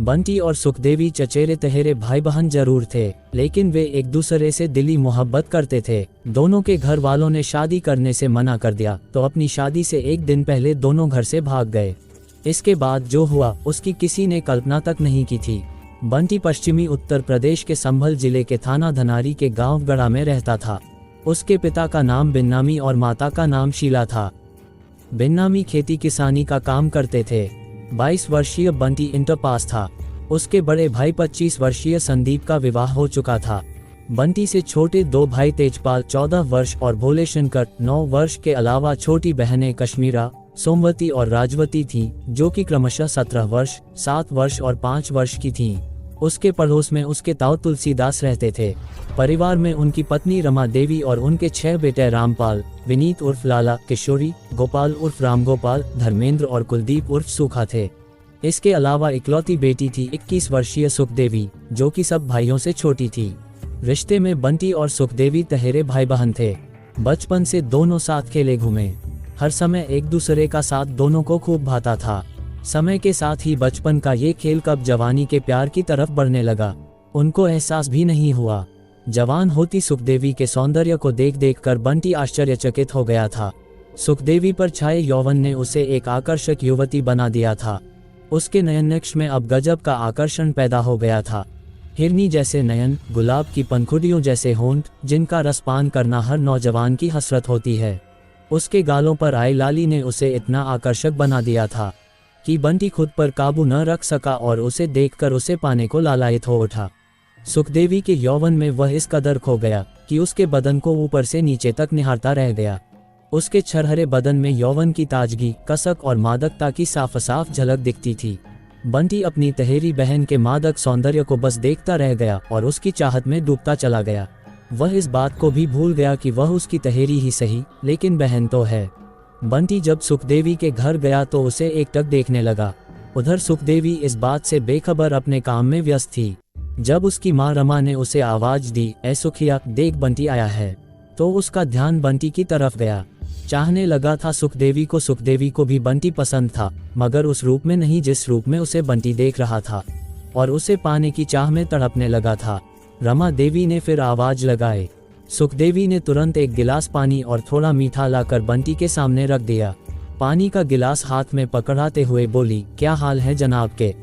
बंटी और सुखदेवी चचेरे तहेरे भाई बहन जरूर थे, लेकिन वे एक दूसरे से दिली मोहब्बत करते थे। दोनों के घर वालों ने शादी करने से मना कर दिया तो अपनी शादी से एक दिन पहले दोनों घर से भाग गए। इसके बाद जो हुआ उसकी किसी ने कल्पना तक नहीं की थी। बंटी पश्चिमी उत्तर प्रदेश के संभल जिले के थाना धनारी के गांव गड़ा में रहता था। उसके पिता का नाम बिन्नामी और माता का नाम शीला था। बिन्नामी खेती किसानी का काम करते थे। 22 वर्षीय बंटी इंटर पास था। उसके बड़े भाई 25 वर्षीय संदीप का विवाह हो चुका था। बंटी से छोटे दो भाई तेजपाल 14 वर्ष और भोले शंकर 9 वर्ष के अलावा छोटी बहनें कश्मीरा, सोमवती और राजवती थीं, जो कि क्रमशः 17 वर्ष, 7 वर्ष और 5 वर्ष की थीं। उसके पड़ोस में उसके ताऊ तुलसीदास रहते थे। परिवार में उनकी पत्नी रमा देवी और उनके 6 बेटे रामपाल, विनीत उर्फ लाला, किशोरी, गोपाल उर्फ रामगोपाल, धर्मेंद्र और कुलदीप उर्फ सूखा थे। इसके अलावा इकलौती बेटी थी 21 वर्षीय सुखदेवी, जो कि सब भाइयों से छोटी थी। रिश्ते में बंटी और सुखदेवी तहेरे भाई बहन थे। बचपन से दोनों साथ खेले घूमे। हर समय एक दूसरे का साथ दोनों को खूब भाता था। समय के साथ ही बचपन का ये खेल कब जवानी के प्यार की तरफ बढ़ने लगा, उनको एहसास भी नहीं हुआ। जवान होती सुखदेवी के सौंदर्य को देख देख कर बंटी आश्चर्यचकित हो गया था। सुखदेवी पर छाए यौवन ने उसे एक आकर्षक युवती बना दिया था। उसके नयननक्श में अब गजब का आकर्षण पैदा हो गया था। हिरनी जैसे नयन, गुलाब की पंखुड़ियों जैसे होंठ, जिनका रसपान करना हर नौजवान की हसरत होती है। उसके गालों पर आई लाली ने उसे इतना आकर्षक बना दिया था कि बंटी खुद पर काबू न रख सका और उसे देखकर उसे पाने को लालायित हो उठा। सुखदेवी के यौवन में वह इस कदर खो गया कि उसके बदन को ऊपर से नीचे तक निहारता रह गया। उसके छरहरे बदन में यौवन की ताजगी, कसक और मादकता की साफ साफ झलक दिखती थी। बंटी अपनी तहेरी बहन के मादक सौंदर्य को बस देखता रह गया और उसकी चाहत में डूबता चला गया। वह इस बात को भी भूल गया कि वह उसकी तहेरी ही सही, लेकिन बहन तो है। बंटी जब सुखदेवी के घर गया तो उसे एकटक देखने लगा। उधर सुखदेवी इस बात से बेखबर अपने काम में व्यस्त थी। जब उसकी माँ रमा ने उसे आवाज दी, "ए सुखिया, देख बंटी आया है", तो उसका ध्यान बंटी की तरफ गया। चाहने लगा था सुखदेवी को। सुखदेवी को भी बंटी पसंद था, मगर उस रूप में नहीं जिस रूप में उसे बंटी देख रहा था, और उसे पाने की चाह में तड़पने लगा था। रमा देवी ने फिर आवाज लगाई। सुखदेवी ने तुरंत एक गिलास पानी और थोड़ा मीठा लाकर बंटी के सामने रख दिया। पानी का गिलास हाथ में पकड़ाते हुए बोली, "क्या हाल है जनाब के?"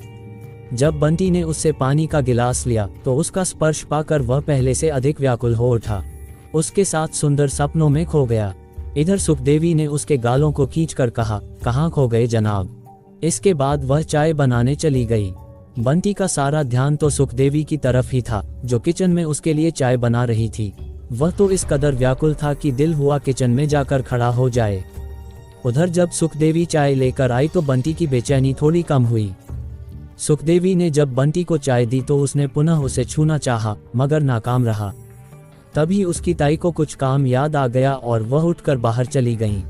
जब बंटी ने उससे पानी का गिलास लिया तो उसका स्पर्श पाकर वह पहले से अधिक व्याकुल हो उठा। उसके साथ सुंदर सपनों में खो गया। इधर सुखदेवी ने उसके गालों को खींचकर कहा, "कहाँ खो गए जनाब?" इसके बाद वह चाय बनाने चली गई। बंटी का सारा ध्यान तो सुखदेवी की तरफ ही था, जो किचन में उसके लिए चाय बना रही थी। वह तो इस कदर व्याकुल था कि दिल हुआ किचन में जाकर खड़ा हो जाए। उधर जब सुखदेवी चाय लेकर आई तो बंटी की बेचैनी थोड़ी कम हुई। सुखदेवी ने जब बंटी को चाय दी तो उसने पुनः उसे छूना चाहा, मगर नाकाम रहा। तभी उसकी ताई को कुछ काम याद आ गया और वह उठकर बाहर चली गईं।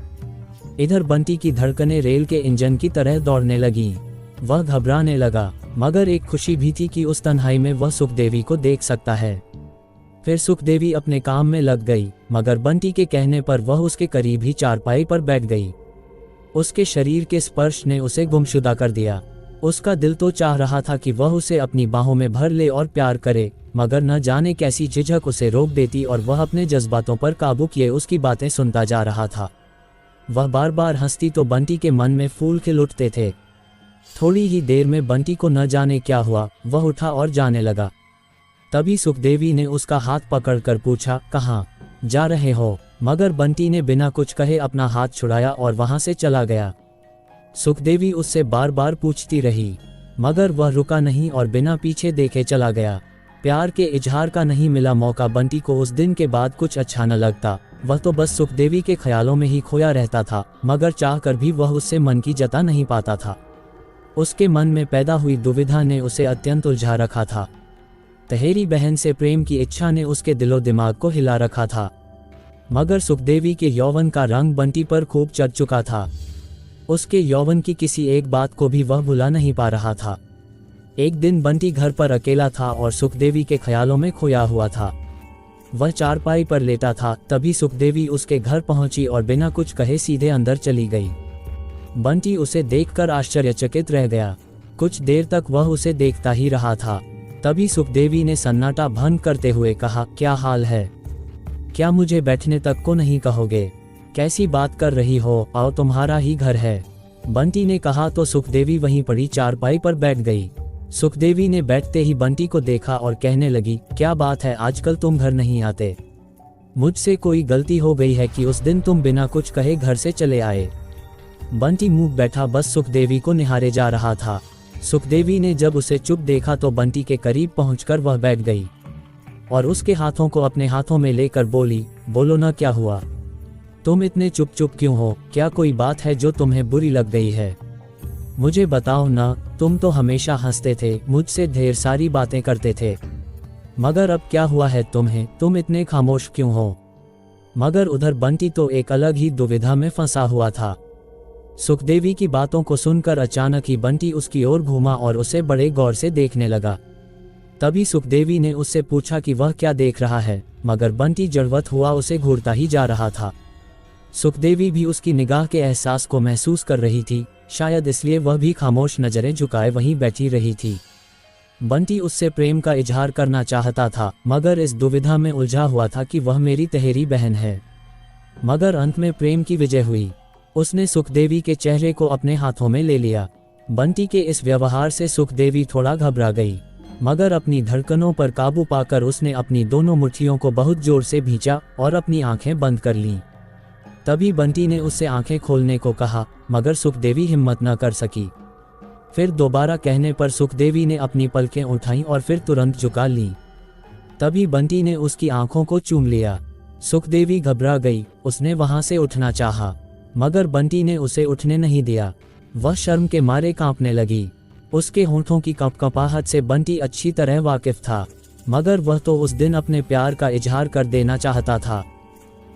इधर बंटी की धड़कनें रेल के इंजन की तरह दौड़ने लगीं। वह घबराने लगा, मगर एक खुशी भी थी कि उस तन्हाई में वह सुखदेवी को देख सकता है। फिर सुखदेवी अपने काम में लग गई, मगर बंटी के कहने पर वह उसके करीब ही चारपाई पर बैठ गई। उसके शरीर के स्पर्श ने उसे गुमशुदा कर दिया। उसका दिल तो चाह रहा था कि वह उसे अपनी बाहों में भर ले और प्यार करे, मगर न जाने कैसी झिझक उसे रोक देती और वह अपने जज्बातों पर काबू किए उसकी बातें सुनता जा रहा था। वह बार बार हंसती तो बंटी के मन में फूल खिल उठते थे। थोड़ी ही देर में बंटी को न जाने क्या हुआ, वह उठा और जाने लगा। तभी सुखदेवी ने उसका हाथ पकड़कर पूछा, "कहाँ जा रहे हो?" मगर बंटी ने बिना कुछ कहे अपना हाथ छुड़ाया और वहां से चला गया। सुखदेवी उससे बार बार पूछती रही, मगर वह रुका नहीं और बिना पीछे देखे चला गया। प्यार के इजहार का नहीं मिला मौका बंटी को उस दिन के बाद कुछ अच्छा न लगता। वह तो बस सुखदेवी के ख्यालों में ही खोया रहता था, मगर चाह कर भी वह उससे मन की जता नहीं पाता था। उसके मन में पैदा हुई दुविधा ने उसे अत्यंत उलझा रखा था। तहेरी बहन से प्रेम की इच्छा ने उसके दिलो दिमाग को हिला रखा था, मगर सुखदेवी के यौवन का रंग बंटी पर खूब चढ़ चुका था। उसके यौवन की किसी एक बात को भी वह भुला नहीं पा रहा था। एक दिन बंटी घर पर अकेला था और सुखदेवी के ख्यालों में खोया हुआ था। वह चारपाई पर लेटा था, तभी सुखदेवी उसके घर पहुंची और बिना कुछ कहे सीधे अंदर चली गई। बंटी उसे देखकर आश्चर्यचकित रह गया। कुछ देर तक वह उसे देखता ही रहा था। तभी सुखदेवी ने सन्नाटा भंग करते हुए कहा, क्या हाल है? क्या मुझे बैठने तक को नहीं कहोगे? कैसी बात कर रही हो? आओ, तुम्हारा ही घर है। बंटी ने कहा तो सुखदेवी वहीं पड़ी चारपाई पर बैठ गई। सुखदेवी ने बैठते ही बंटी को देखा और कहने लगी, क्या बात है, आजकल तुम घर नहीं आते? मुझसे कोई गलती हो गई है कि उस दिन तुम बिना कुछ कहे घर से चले आए? बंटी मुंह बैठा बस सुखदेवी को निहारे जा रहा था। सुखदेवी ने जब उसे चुप देखा तो बंटी के करीब पहुंचकर वह बैठ गई और उसके हाथों को अपने हाथों में लेकर बोली, बोलो ना, क्या हुआ? तुम इतने चुप चुप क्यों हो? क्या कोई बात है जो तुम्हें बुरी लग गई है? मुझे बताओ ना, तुम तो हमेशा हंसते थे, मुझसे ढेर सारी बातें करते थे, मगर अब क्या हुआ है तुम्हें? तुम इतने खामोश क्यों हो? मगर उधर बंटी तो एक अलग ही दुविधा में फंसा हुआ था। सुखदेवी की बातों को सुनकर अचानक ही बंटी उसकी ओर घूमा और उसे बड़े गौर से देखने लगा। तभी सुखदेवी ने उससे पूछा कि वह क्या देख रहा है, मगर बंटी जड़वत हुआ उसे घूरता ही जा रहा था। सुखदेवी भी उसकी निगाह के एहसास को महसूस कर रही थी, शायद इसलिए वह भी खामोश नजरें झुकाए वहीं बैठी रही थी। बंटी उससे प्रेम का इजहार करना चाहता था, मगर इस दुविधा में उलझा हुआ था कि वह मेरी तहेरी बहन है। मगर अंत में प्रेम की विजय हुई। उसने सुखदेवी के चेहरे को अपने हाथों में ले लिया। बंटी के इस व्यवहार से सुखदेवी थोड़ा घबरा गई, मगर अपनी धड़कनों पर काबू पाकर उसने अपनी दोनों मुट्ठियों को बहुत जोर से भींचा और अपनी आंखें बंद कर लीं। तभी बंटी ने उससे आंखें खोलने को कहा, मगर सुखदेवी हिम्मत न कर सकी। फिर दोबारा कहने पर सुखदेवी ने अपनी पलकें उठाईं और फिर तुरंत झुका लीं। तभी बंटी ने उसकी आंखों को चूम लिया। सुखदेवी घबरा गई, उसने वहां से उठना चाहा, मगर बंटी ने उसे उठने नहीं दिया। वह शर्म के मारे कांपने लगी। उसके होंठों की कंपकंपाहट से बंटी अच्छी तरह वाकिफ था, मगर वह तो उस दिन अपने प्यार का इजहार कर देना चाहता था।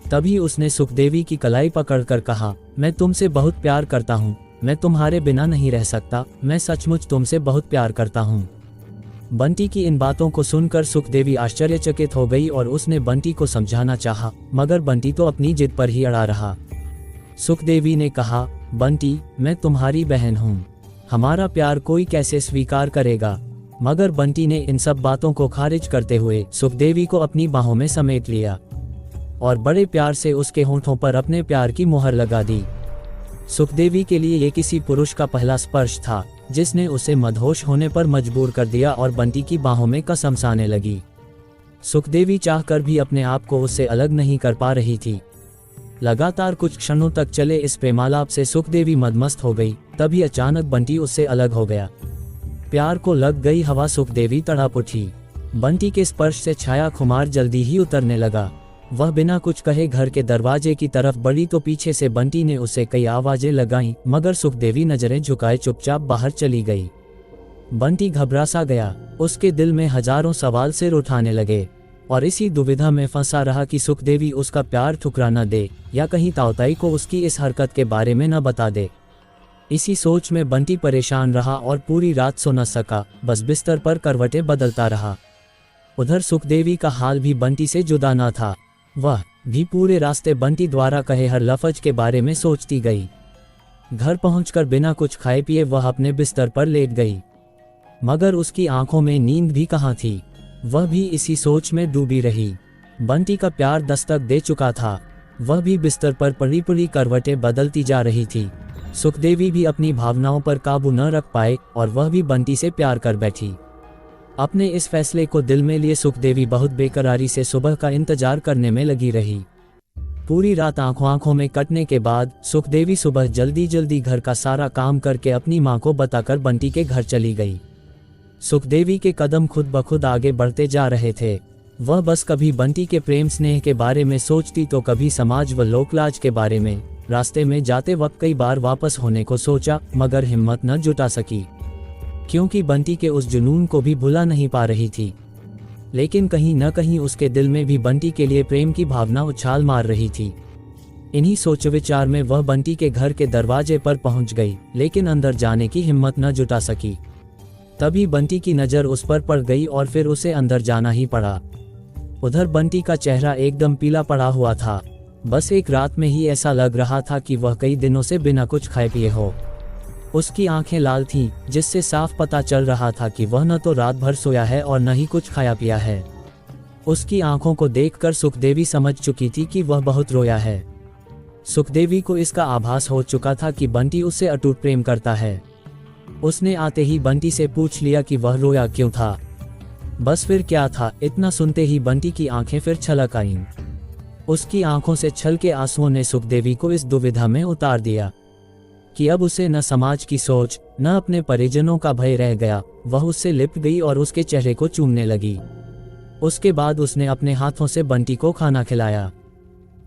तभी उसने सुखदेवी की कलाई पकड़कर कहा, मैं तुमसे बहुत प्यार करता हूँ, मैं तुम्हारे बिना नहीं रह सकता, मैं सचमुच तुमसे बहुत प्यार करता हूँ। बंटी की इन बातों को सुनकर सुखदेवी आश्चर्यचकित हो गई और उसने बंटी को समझाना चाहा, मगर बंटी तो अपनी जिद पर ही अड़ा रहा। सुखदेवी ने कहा, बंटी, मैं तुम्हारी बहन हूँ, हमारा प्यार कोई कैसे स्वीकार करेगा? मगर बंटी ने इन सब बातों को खारिज करते हुए सुखदेवी को अपनी बाहों में समेट लिया और बड़े प्यार से उसके होंठों पर अपने प्यार की मुहर लगा दी। सुखदेवी के लिए ये किसी पुरुष का पहला स्पर्श था, जिसने उसे मदहोश होने पर मजबूर कर दिया और बंटी की बाहों में कसम साने लगी। सुखदेवी चाहकर भी अपने आप को उससे अलग नहीं कर पा रही थी। लगातार कुछ क्षणों तक चले इस प्रेमालाप से सुखदेवी मदमस्त हो गई। तभी अचानक बंटी उससे अलग हो गया। प्यार को लग गई हवा, सुखदेवी तड़प उठी। बंटी के स्पर्श से छाया खुमार जल्दी ही उतरने लगा। वह बिना कुछ कहे घर के दरवाजे की तरफ बढ़ी तो पीछे से बंटी ने उसे कई आवाजें लगाईं, मगर सुखदेवी नजरें झुकाए चुपचाप बाहर चली गई। बंटी घबरा सा गया, उसके दिल में हजारों सवाल सिर उठाने लगे और इसी दुविधा में फंसा रहा कि सुखदेवी उसका प्यार ठुकरा न दे या कहीं ताऊताई को उसकी इस हरकत के बारे में न बता दे। इसी सोच में बंटी परेशान रहा और पूरी रात सो न सका, बस बिस्तर पर करवटें बदलता रहा। उधर सुखदेवी का हाल भी बंटी से जुदा न था। वह भी पूरे रास्ते बंटी द्वारा कहे हर लफ्ज के बारे में सोचती गई। घर पहुंचकर बिना कुछ खाए पिए वह अपने बिस्तर पर लेट गई, मगर उसकी आंखों में नींद भी कहाँ थी। वह भी इसी सोच में डूबी रही। बंटी का प्यार दस्तक दे चुका था, वह भी बिस्तर पर पड़ी पड़ी करवटें बदलती जा रही थी। सुखदेवी भी अपनी भावनाओं पर काबू न रख पाए और वह भी बंटी से प्यार कर बैठी। अपने इस फैसले को दिल में लिए सुखदेवी बहुत बेकरारी से सुबह का इंतजार करने में लगी रही। पूरी रात आंखों में कटने के बाद सुखदेवी सुबह जल्दी जल्दी घर का सारा काम करके अपनी माँ को बताकर बंटी के घर चली गई। सुखदेवी के कदम खुद ब खुद आगे बढ़ते जा रहे थे। वह बस कभी बंटी के प्रेम स्नेह के बारे में सोचती तो कभी समाज व लोकलाज के बारे में। रास्ते में जाते वक्त कई बार वापस होने को सोचा, मगर हिम्मत न जुटा सकी, क्योंकि बंटी के उस जुनून को भी भुला नहीं पा रही थी। लेकिन कहीं न कहीं उसके दिल में भी बंटी के लिए प्रेम की भावना उछाल मार रही थी। इन्हीं सोच विचार में वह बंटी के घर के दरवाजे पर पहुंच गई, लेकिन अंदर जाने की हिम्मत न जुटा सकी। तभी बंटी की नज़र उस पर पड़ गई और फिर उसे अंदर जाना ही पड़ा। उधर बंटी का चेहरा एकदम पीला पड़ा हुआ था। बस एक रात में ही ऐसा लग रहा था कि वह कई दिनों से बिना कुछ खाए पिए हो। उसकी आंखें लाल थीं, जिससे साफ पता चल रहा था कि वह न तो रात भर सोया है और न ही कुछ खाया पिया है। उसकी आंखों को देखकर सुखदेवी समझ चुकी थी कि वह बहुत रोया है। सुखदेवी को इसका आभास हो चुका था कि बंटी उससे अटूट प्रेम करता है। उसने आते ही बंटी से पूछ लिया कि वह रोया क्यों था। बस फिर क्या था, इतना सुनते ही बंटी की आंखें फिर छलक आईं। उसकी आंखों से छलके आंसुओं ने सुखदेवी को इस दुविधा में उतार दिया कि अब उसे न समाज की सोच, न अपने परिजनों का भय रह गया। वह उससे लिपट गई और उसके चेहरे को चूमने लगी। उसके बाद उसने अपने हाथों से बंटी को खाना खिलाया।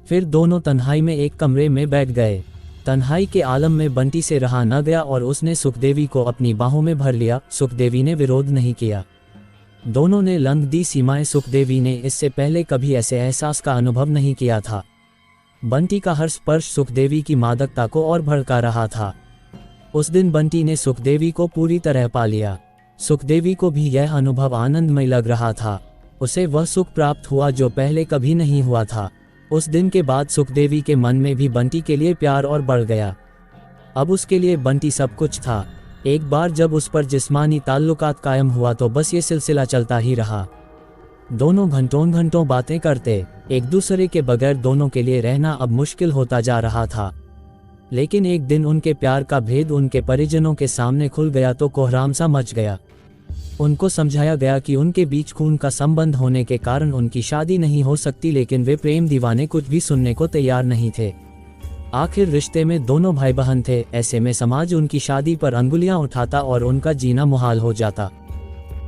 फिर दोनों तन्हाई में एक कमरे में बैठ गए। तन्हाई के आलम में बंटी से रहा न गया और उसने सुखदेवी को अपनी बाहों में भर लिया। सुखदेवी ने विरोध नहीं किया। दोनों ने लंघ दी सीमाएं। सुखदेवी ने इससे पहले कभी ऐसे एहसास का अनुभव नहीं किया था। बंटी का हर स्पर्श सुखदेवी की मादकता को और भड़का रहा था। उस दिन बंटी ने सुखदेवी को पूरी तरह पा लिया। सुखदेवी को भी यह अनुभव आनंदमय लग रहा था। उसे वह सुख प्राप्त हुआ जो पहले कभी नहीं हुआ था। उस दिन के बाद सुखदेवी के मन में भी बंटी के लिए प्यार और बढ़ गया। अब उसके लिए बंटी सब कुछ था। एक बार जब उस पर जिस्मानी ताल्लुकात कायम हुआ तो बस ये सिलसिला चलता ही रहा। दोनों घंटों घंटों बातें करते, एक दूसरे के बगैर दोनों के लिए रहना अब मुश्किल होता जा रहा था। लेकिन एक दिन उनके प्यार का भेद उनके परिजनों के सामने खुल गया तो कोहराम सा मच गया। उनको समझाया गया कि उनके बीच खून का संबंध होने के कारण उनकी शादी नहीं हो सकती, लेकिन वे प्रेम दीवाने कुछ भी सुनने को तैयार नहीं थे। आखिर रिश्ते में दोनों भाई बहन थे, ऐसे में समाज उनकी शादी पर अंगुलियां उठाता और उनका जीना मुहाल हो जाता।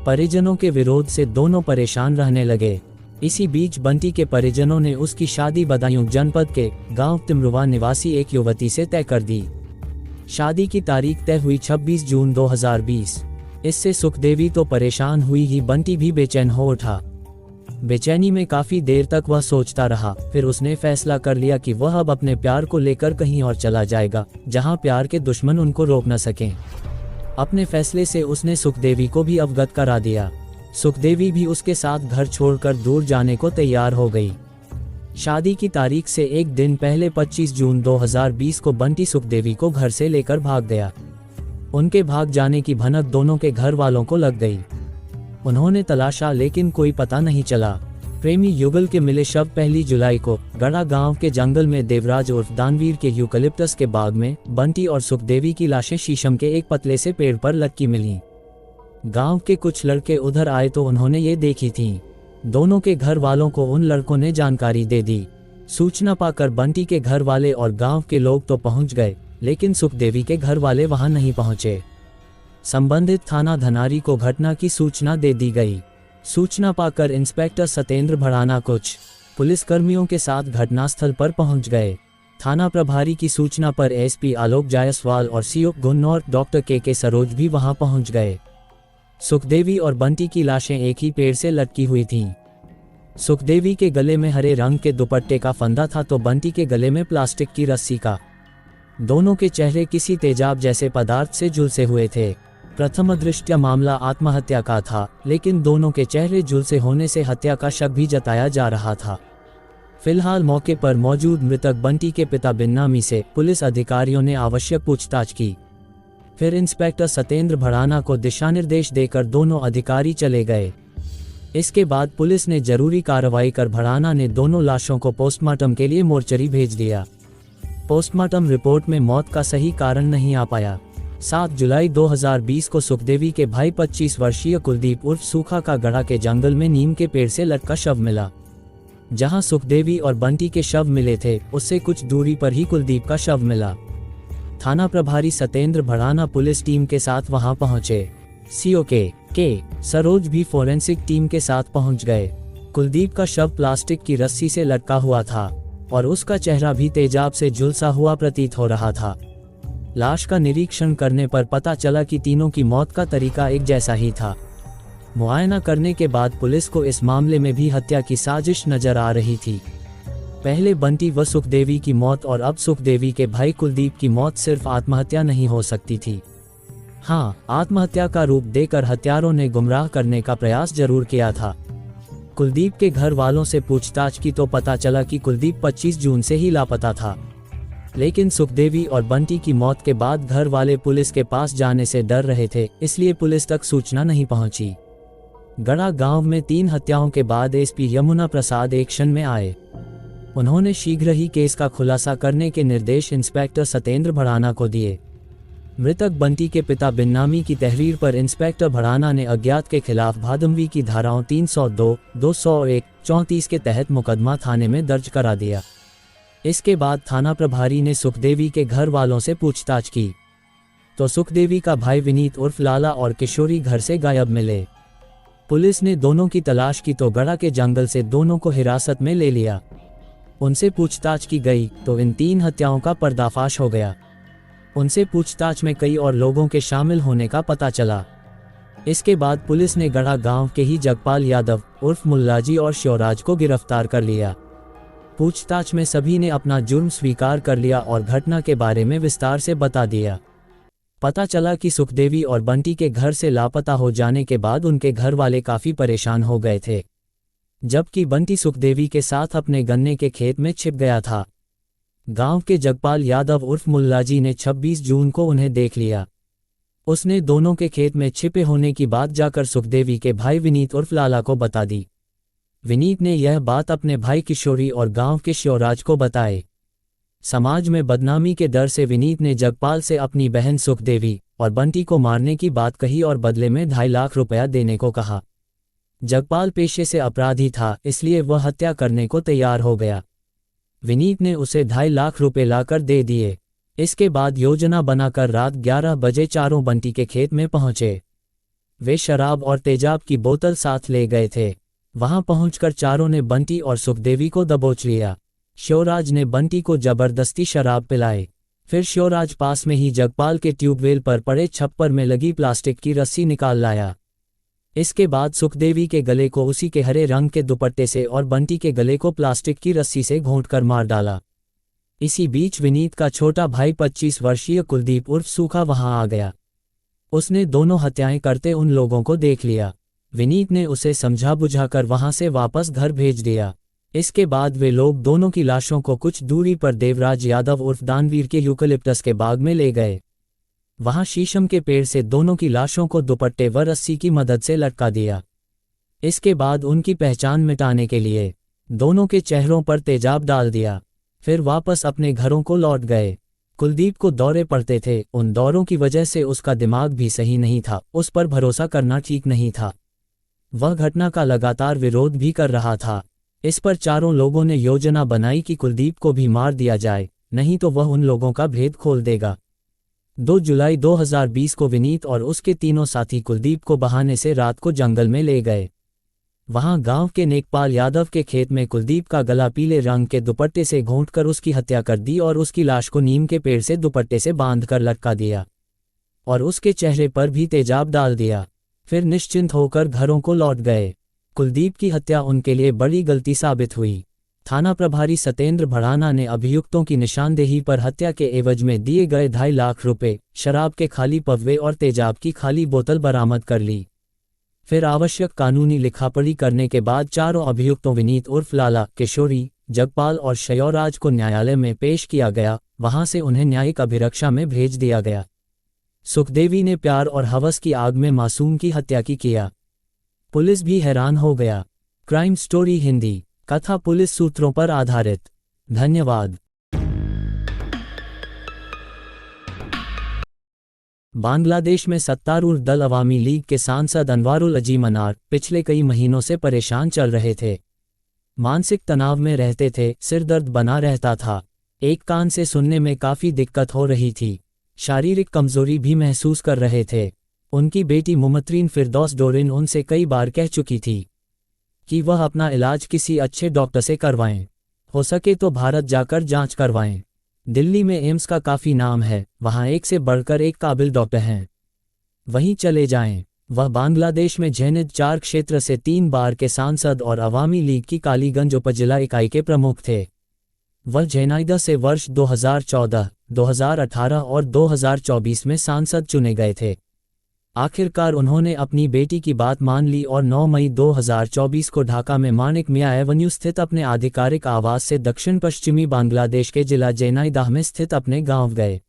परिजनों के विरोध से दोनों परेशान रहने लगे। इसी बीच बंटी के परिजनों ने उसकी शादी बदायूं जनपद के गांव तिमरुवा निवासी एक युवती से तय कर दी। शादी की तारीख तय हुई 26 जून 2020। इससे सुखदेवी तो परेशान हुई ही, बंटी भी बेचैन हो उठा। बेचैनी में काफी देर तक वह सोचता रहा। फिर उसने फैसला कर लिया कि वह अब अपने प्यार को लेकर कहीं और चला जाएगा, जहां प्यार के दुश्मन उनको रोक न सकें। अपने फैसले से उसने सुखदेवी को भी अवगत करा दिया। सुखदेवी भी उसके साथ घर छोड़कर दूर जाने को तैयार हो गई। शादी की तारीख से एक दिन पहले 25 जून 2020 को बंटी सुखदेवी को घर से लेकर भाग गया। उनके भाग जाने की भनक दोनों के घर वालों को लग गई। उन्होंने तलाशा लेकिन कोई पता नहीं चला। प्रेमी युगल के मिले शव 1 जुलाई को गढ़ा गांव के जंगल में देवराज उर्फ दानवीर के यूकलिप्टस के बाग में बंटी और सुखदेवी की लाशें शीशम के एक पतले से पेड़ पर लटकी मिलीं। गांव के कुछ लड़के उधर आए तो उन्होंने ये देखी थीं। दोनों के घर वालों को उन लड़कों ने जानकारी दे दी। सूचना पाकर बंटी के घर वाले और गांव के लोग तो पहुंच गए, लेकिन सुखदेवी के घर वाले वहां नहीं पहुंचे। संबंधित थाना धनारी को घटना की सूचना दे दी गई। सूचना पाकर इंस्पेक्टर सतेंद्र भड़ाना कुछ पुलिसकर्मियों के साथ घटनास्थल पर पहुंच गए। थाना प्रभारी की सूचना पर एसपी आलोक जायसवाल और सीओ गुन्नौर डॉक्टर के सरोज भी वहां पहुंच गए। सुखदेवी और बंटी की लाशें एक ही पेड़ से लटकी हुई थीं। सुखदेवी के गले में हरे रंग के दुपट्टे का फंदा था तो बंटी के गले में प्लास्टिक की रस्सी का। दोनों के चेहरे किसी तेजाब जैसे पदार्थ से झुलसे हुए थे। प्रथम दृष्टया मामला आत्महत्या का था, लेकिन दोनों के चेहरे झुलसे होने से हत्या का शक भी जताया जा रहा था। फिलहाल मौके पर मौजूद मृतक बंटी के पिता बिन्नामी से पुलिस अधिकारियों ने आवश्यक पूछताछ की। फिर इंस्पेक्टर सतेंद्र भड़ाना को दिशा निर्देश देकर दोनों अधिकारी चले गए। इसके बाद पुलिस ने जरूरी कार्रवाई कर भड़ाना ने दोनों लाशों को पोस्टमार्टम के लिए मोर्चरी भेज दिया। पोस्टमार्टम रिपोर्ट में मौत का सही कारण नहीं आ पाया। 7 जुलाई 2020 को सुखदेवी के भाई 25 वर्षीय कुलदीप उर्फ सूखा का गढ़ा के जंगल में नीम के पेड़ से लटका शव मिला। जहां सुखदेवी और बंटी के शव मिले थे, उससे कुछ दूरी पर ही कुलदीप का शव मिला। थाना प्रभारी सतेंद्र भड़ाना पुलिस टीम के साथ वहां पहुंचे। सीओ के सरोज भी फोरेंसिक टीम के साथ पहुंच गए। कुलदीप का शव प्लास्टिक की रस्सी से लटका हुआ था और उसका चेहरा भी तेजाब से झुलसा हुआ प्रतीत हो रहा था। लाश का निरीक्षण करने पर पता चला कि तीनों की मौत का तरीका एक जैसा ही था। मुआयना करने के बाद पुलिस को इस मामले में भी हत्या की साजिश नजर आ रही थी। पहले बंटी व सुखदेवी की मौत और अब सुखदेवी के भाई कुलदीप की मौत सिर्फ आत्महत्या नहीं हो सकती थी। हाँ, आत्महत्या का रूप देकर हत्यारों ने गुमराह करने का प्रयास जरूर किया था। कुलदीप के घर वालों से पूछताछ की तो पता चला कि कुलदीप 25 जून से ही लापता था। लेकिन सुखदेवी और बंटी की मौत के बाद घर वाले पुलिस के पास जाने से डर रहे थे, इसलिए पुलिस तक सूचना नहीं पहुंची। गड़ा गांव में 3 हत्याओं के बाद एसपी यमुना प्रसाद एक्शन में आए। उन्होंने शीघ्र ही केस का खुलासा करने के निर्देश इंस्पेक्टर सतेंद्र भड़ाना को दिए। मृतक बंटी के पिता बिन्नामी की तहरीर पर इंस्पेक्टर भड़ाना ने अज्ञात के खिलाफ भादमवी की धाराओं 302, 201, 34 के तहत मुकदमा थाने में दर्ज करा दिया। इसके बाद थाना प्रभारी ने सुखदेवी के घर वालों से पूछताछ की तो सुखदेवी का भाई विनीत उर्फ लाला और किशोरी घर से गायब मिले। पुलिस ने दोनों की तलाश की तो गड़ा के जंगल से दोनों को हिरासत में ले लिया। उनसे पूछताछ की गई तो इन 3 हत्याओं का पर्दाफाश हो गया। उनसे पूछताछ में कई और लोगों के शामिल होने का पता चला। इसके बाद पुलिस ने गड़ा गांव के ही जगपाल यादव उर्फ मुल्लाजी और शिवराज को गिरफ्तार कर लिया। पूछताछ में सभी ने अपना जुर्म स्वीकार कर लिया और घटना के बारे में विस्तार से बता दिया। पता चला कि सुखदेवी और बंटी के घर से लापता हो जाने के बाद उनके घर वाले काफी परेशान हो गए थे, जबकि बंटी सुखदेवी के साथ अपने गन्ने के खेत में छिप गया था। गांव के जगपाल यादव उर्फ मुल्लाजी ने 26 जून को उन्हें देख लिया। उसने दोनों के खेत में छिपे होने की बात जाकर सुखदेवी के भाई विनीत उर्फ लाला को बता दी। विनीत ने यह बात अपने भाई किशोरी और गांव के शिवराज को बताए। समाज में बदनामी के डर से विनीत ने जगपाल से अपनी बहन सुखदेवी और बंटी को मारने की बात कही और बदले में 2.5 लाख रुपया देने को कहा। जगपाल पेशे से अपराधी था, इसलिए वह हत्या करने को तैयार हो गया। विनीत ने उसे 2.5 लाख रुपए लाकर दे दिए। इसके बाद योजना बनाकर रात 11 बजे चारों बंटी के खेत में पहुंचे। वे शराब और तेजाब की बोतल साथ ले गए थे। वहां पहुंचकर चारों ने बंटी और सुखदेवी को दबोच लिया। शिवराज ने बंटी को जबरदस्ती शराब पिलाई। फिर शिवराज पास में ही जगपाल के ट्यूबवेल पर पड़े छप्पर में लगी प्लास्टिक की रस्सी निकाल लाया। इसके बाद सुखदेवी के गले को उसी के हरे रंग के दुपट्टे से और बंटी के गले को प्लास्टिक की रस्सी से घोंटकर मार डाला। इसी बीच विनीत का छोटा भाई 25 वर्षीय कुलदीप उर्फ सूखा वहां आ गया। उसने दोनों हत्याएं करते उन लोगों को देख लिया। विनीत ने उसे समझा बुझाकर वहां से वापस घर भेज दिया। इसके बाद वे लोग दोनों की लाशों को कुछ दूरी पर देवराज यादव उर्फ दानवीर के यूकलिप्टस के बाग में ले गए। वहां शीशम के पेड़ से दोनों की लाशों को दुपट्टे व रस्सी की मदद से लटका दिया। इसके बाद उनकी पहचान मिटाने के लिए दोनों के चेहरों पर तेजाब डाल दिया। फिर वापस अपने घरों को लौट गए। कुलदीप को दौरे पड़ते थे। उन दौरों की वजह से उसका दिमाग भी सही नहीं था। उस पर भरोसा करना ठीक नहीं था। वह घटना का लगातार विरोध भी कर रहा था। इस पर चारों लोगों ने योजना बनाई कि कुलदीप को भी मार दिया जाए, नहीं तो वह उन लोगों का भेद खोल देगा। 2 जुलाई 2020 को विनीत और उसके तीनों साथी कुलदीप को बहाने से रात को जंगल में ले गए। वहां गांव के नेकपाल यादव के खेत में कुलदीप का गला पीले रंग के दुपट्टे से घोंटकर उसकी हत्या कर दी और उसकी लाश को नीम के पेड़ से दुपट्टे से बांधकर लटका दिया और उसके चेहरे पर भी तेजाब डाल दिया। फिर निश्चिंत होकर घरों को लौट गए। कुलदीप की हत्या उनके लिए बड़ी गलती साबित हुई। थाना प्रभारी सतेंद्र भड़ाना ने अभियुक्तों की निशानदेही पर हत्या के एवज में दिए गए 2.5 लाख रुपए, शराब के खाली पव्वे और तेजाब की खाली बोतल बरामद कर ली। फिर आवश्यक कानूनी लिखापढ़ी करने के बाद चारों अभियुक्तों विनीत उर्फ लाला, किशोरी, जगपाल और शयोराज को न्यायालय में पेश किया गया। वहां से उन्हें न्यायिक अभिरक्षा में भेज दिया गया। सुखदेवी ने प्यार और हवस की आग में मासूम की हत्या की किया। पुलिस भी हैरान हो गया। क्राइम स्टोरी हिंदी कथा पुलिस सूत्रों पर आधारित। धन्यवाद। बांग्लादेश में सत्तारूढ़ दल अवामी लीग के सांसद अनवारुल अजीम अनार पिछले कई महीनों से परेशान चल रहे थे। मानसिक तनाव में रहते थे, सिर दर्द बना रहता था, एक कान से सुनने में काफी दिक्कत हो रही थी, शारीरिक कमजोरी भी महसूस कर रहे थे। उनकी बेटी मुमत्रीन फिरदौस डोरिन उनसे कई बार कह चुकी थी कि वह अपना इलाज किसी अच्छे डॉक्टर से करवाएं, हो सके तो भारत जाकर जांच करवाएं। दिल्ली में एम्स का काफ़ी नाम है, वहां एक से बढ़कर एक काबिल डॉक्टर हैं, वहीं चले जाएं। वह बांग्लादेश में झेनिद 4 क्षेत्र से 3 बार के सांसद और अवामी लीग की कालीगंज उपजिला इकाई के प्रमुख थे। वह झेनाइदा से वर्ष 2014, 2018 और 2024 में सांसद चुने गए थे। आखिरकार उन्होंने अपनी बेटी की बात मान ली और 9 मई 2024 को ढाका में मानिक मियां एवेन्यू स्थित अपने आधिकारिक आवास से दक्षिण पश्चिमी बांग्लादेश के जिला झेनाइदह में स्थित अपने गांव गए।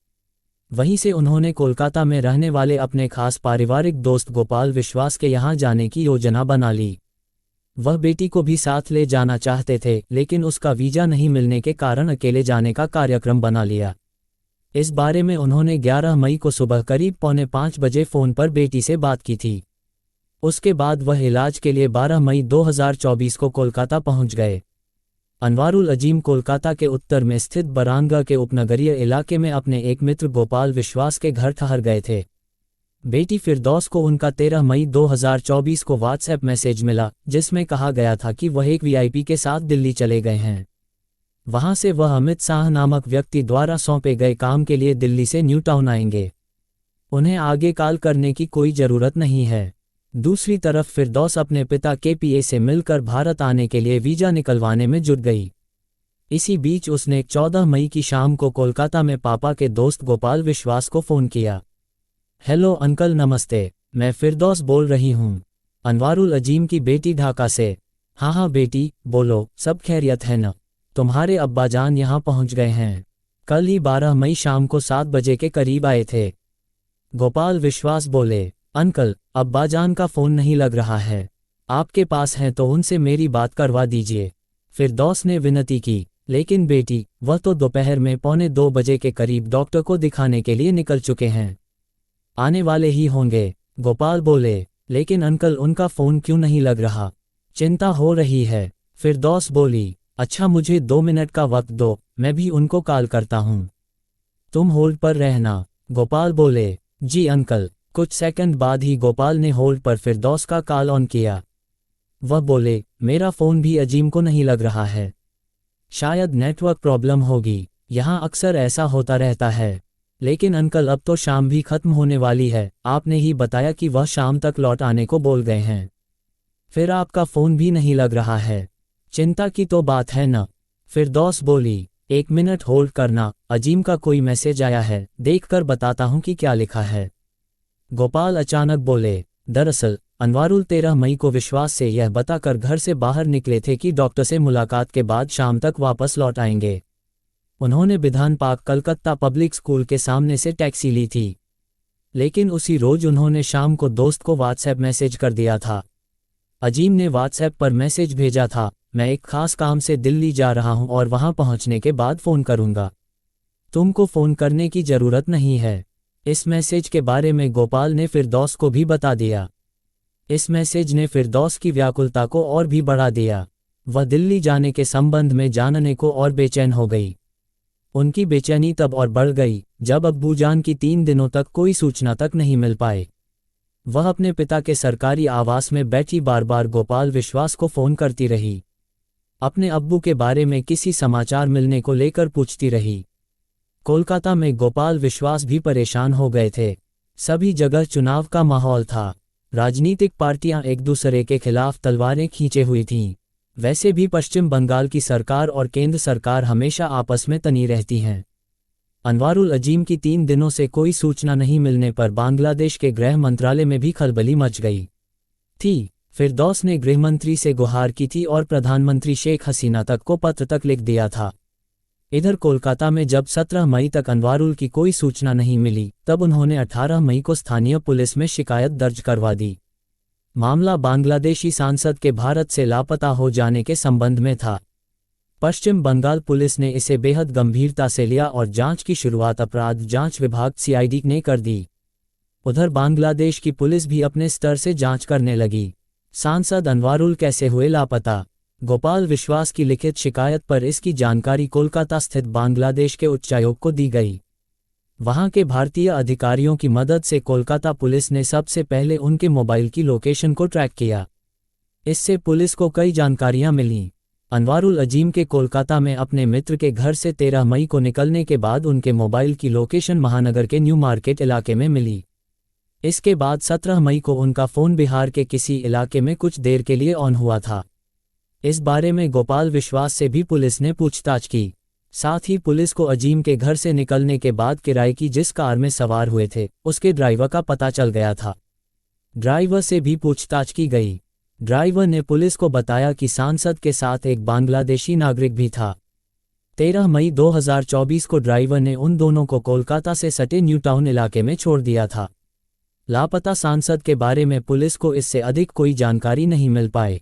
वहीं से उन्होंने कोलकाता में रहने वाले अपने खास पारिवारिक दोस्त गोपाल विश्वास के यहाँ जाने की योजना बना ली। वह बेटी को भी साथ ले जाना चाहते थे, लेकिन उसका वीजा नहीं मिलने के कारण अकेले जाने का कार्यक्रम बना लिया। इस बारे में उन्होंने 11 मई को सुबह करीब 4:45 बजे फ़ोन पर बेटी से बात की थी। उसके बाद वह इलाज के लिए 12 मई 2024 को कोलकाता पहुंच गए। अनवारुल अजीम कोलकाता के उत्तर में स्थित बरांगा के उपनगरीय इलाके में अपने एक मित्र गोपाल विश्वास के घर ठहर गए थे। बेटी फिरदौस को उनका 13 मई 2024 को व्हाट्सएप मैसेज मिला, जिसमें कहा गया था कि वह एक वीआईपी के साथ दिल्ली चले गए हैं। वहां से वह अमित शाह नामक व्यक्ति द्वारा सौंपे गए काम के लिए दिल्ली से न्यू टाउन आएंगे। उन्हें आगे कॉल करने की कोई ज़रूरत नहीं है। दूसरी तरफ फिरदौस अपने पिता केपीए से मिलकर भारत आने के लिए वीज़ा निकलवाने में जुट गई। इसी बीच उसने 14 मई की शाम को कोलकाता में पापा के दोस्त गोपाल विश्वास को फ़ोन किया। हेलो अंकल, नमस्ते, मैं फिरदौस बोल रही हूँ, अनवारुल अजीम की बेटी ढाका से। हाँ बेटी, बोलो, सब खैरियत है न? तुम्हारे अब्बाजान यहाँ पहुँच गए हैं। कल ही 12 मई शाम को 7 बजे के करीब आए थे। गोपाल विश्वास बोले, अंकल, अब्बाजान का फ़ोन नहीं लग रहा है। आपके पास हैं तो उनसे मेरी बात करवा दीजिए। फिरदौस ने विनती की। लेकिन बेटी, वह तो दोपहर में 1:45 बजे के करीब डॉक्टर को दिखाने के लिए निकल चुके हैं। आने वाले ही होंगे, गोपाल बोले। लेकिन अंकल, उनका फ़ोन क्यों नहीं लग रहा? चिंता हो रही है, फिरदौस बोली। अच्छा, मुझे 2 मिनट का वक्त दो, मैं भी उनको कॉल करता हूँ। तुम होल्ड पर रहना, गोपाल बोले। जी अंकल। कुछ सेकंड बाद ही गोपाल ने होल्ड पर फिरदौस का कॉल ऑन किया। वह बोले, मेरा फ़ोन भी अजीम को नहीं लग रहा है। शायद नेटवर्क प्रॉब्लम होगी, यहाँ अक्सर ऐसा होता रहता है। लेकिन अंकल, अब तो शाम भी खत्म होने वाली है। आपने ही बताया कि वह शाम तक लौट आने को बोल गए हैं। फिर आपका फ़ोन भी नहीं लग रहा है। चिंता की तो बात है न? फिरदौस बोली। 1 मिनट होल्ड करना, अजीम का कोई मैसेज आया है, देखकर बताता हूँ कि क्या लिखा है। गोपाल अचानक बोले। दरअसल अनवारुल 13 मई को विश्वास से यह बताकर घर से बाहर निकले थे कि डॉक्टर से मुलाकात के बाद शाम तक वापस लौट आएंगे। उन्होंने विधान पार्क कलकत्ता पब्लिक स्कूल के सामने से टैक्सी ली थी। लेकिन उसी रोज उन्होंने शाम को दोस्त को व्हाट्सएप मैसेज कर दिया था। अजीम ने व्हाट्सएप पर मैसेज भेजा था, मैं एक खास काम से दिल्ली जा रहा हूं और वहां पहुंचने के बाद फ़ोन करूंगा। तुमको फ़ोन करने की ज़रूरत नहीं है। इस मैसेज के बारे में गोपाल ने फिरदौस को भी बता दिया। इस मैसेज ने फिरदौस की व्याकुलता को और भी बढ़ा दिया। वह दिल्ली जाने के संबंध में जानने को और बेचैन हो गई। उनकी बेचैनी तब और बढ़ गई जब अब्बूजान की 3 दिनों तक कोई सूचना तक नहीं मिल पाए। वह अपने पिता के सरकारी आवास में बैठी बार बार गोपाल विश्वास को फ़ोन करती रही। अपने अब्बू के बारे में किसी समाचार मिलने को लेकर पूछती रही। कोलकाता में गोपाल विश्वास भी परेशान हो गए थे। सभी जगह चुनाव का माहौल था। राजनीतिक पार्टियां एक दूसरे के खिलाफ तलवारें खींचे हुई थीं। वैसे भी पश्चिम बंगाल की सरकार और केंद्र सरकार हमेशा आपस में तनी रहती हैं। अनवारुल अजीम की 3 दिनों से कोई सूचना नहीं मिलने पर बांग्लादेश के गृह मंत्रालय में भी खलबली मच गई थी। फिरदौस ने गृहमंत्री से गुहार की थी और प्रधानमंत्री शेख हसीना तक को पत्र तक लिख दिया था। इधर कोलकाता में जब 17 मई तक अनवारुल की कोई सूचना नहीं मिली, तब उन्होंने 18 मई को स्थानीय पुलिस में शिकायत दर्ज करवा दी। मामला बांग्लादेशी सांसद के भारत से लापता हो जाने के संबंध में था। पश्चिम बंगाल पुलिस ने इसे बेहद गंभीरता से लिया और जांच की शुरुआत अपराध जांच विभाग सीआईडी ने कर दी। उधर बांग्लादेश की पुलिस भी अपने स्तर से जांच करने लगी। सांसद अनवारुल कैसे हुए लापता? गोपाल विश्वास की लिखित शिकायत पर इसकी जानकारी कोलकाता स्थित बांग्लादेश के उच्चायोग को दी गई। वहां के भारतीय अधिकारियों की मदद से कोलकाता पुलिस ने सबसे पहले उनके मोबाइल की लोकेशन को ट्रैक किया। इससे पुलिस को कई जानकारियां मिलीं। अनवारुल अजीम के कोलकाता में अपने मित्र के घर से 13 मई को निकलने के बाद उनके मोबाइल की लोकेशन महानगर के न्यू मार्केट इलाके में मिली। इसके बाद 17 मई को उनका फ़ोन बिहार के किसी इलाके में कुछ देर के लिए ऑन हुआ था। इस बारे में गोपाल विश्वास से भी पुलिस ने पूछताछ की। साथ ही पुलिस को अजीम के घर से निकलने के बाद किराए की जिस कार में सवार हुए थे, उसके ड्राइवर का पता चल गया था। ड्राइवर से भी पूछताछ की गई। ड्राइवर ने पुलिस को बताया कि सांसद के साथ एक बांग्लादेशी नागरिक भी था। 13 मई 2024 को ड्राइवर ने उन दोनों को कोलकाता से सटे न्यू टाउन इलाके में छोड़ दिया था। लापता सांसद के बारे में पुलिस को इससे अधिक कोई जानकारी नहीं मिल पाई।